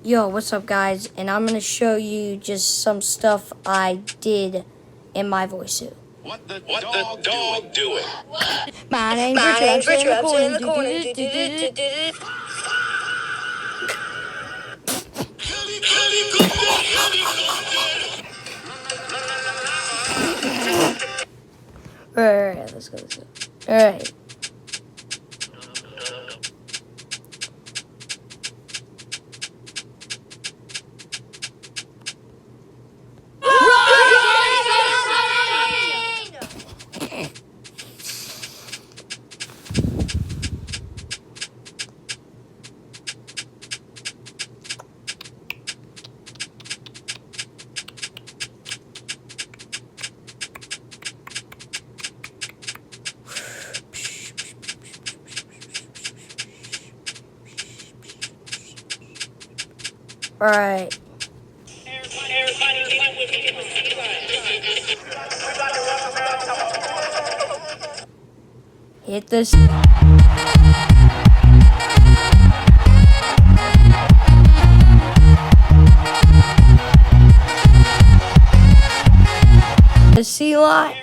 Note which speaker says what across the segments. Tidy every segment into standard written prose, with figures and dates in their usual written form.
Speaker 1: Yo, what's up guys? And I'm gonna show you just some stuff I did in my voiceover.
Speaker 2: What the dog doing?
Speaker 1: My name's Richard, I'm sitting in the corner. Alright, let's go. Alright. Alright. Hit this. The sea line.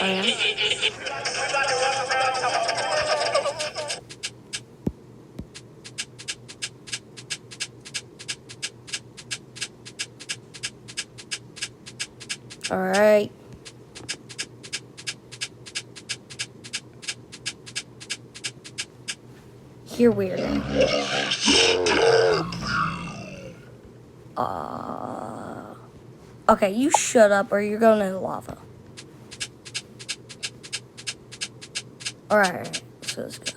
Speaker 1: Oh, yeah. All right. Here we are. Okay, you shut up or you're going in the lava. Alright, so let's go.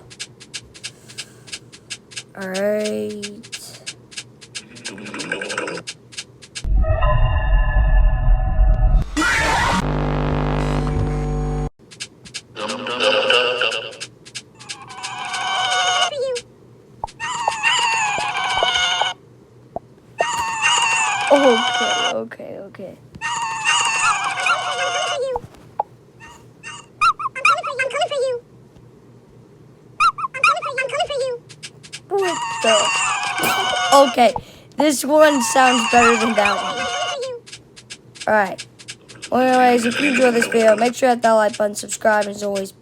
Speaker 1: Alright. Okay. What the? Okay, this one sounds better than that one. Alright. Well, anyways, if you enjoyed this video, make sure to hit that like button, subscribe, and as always,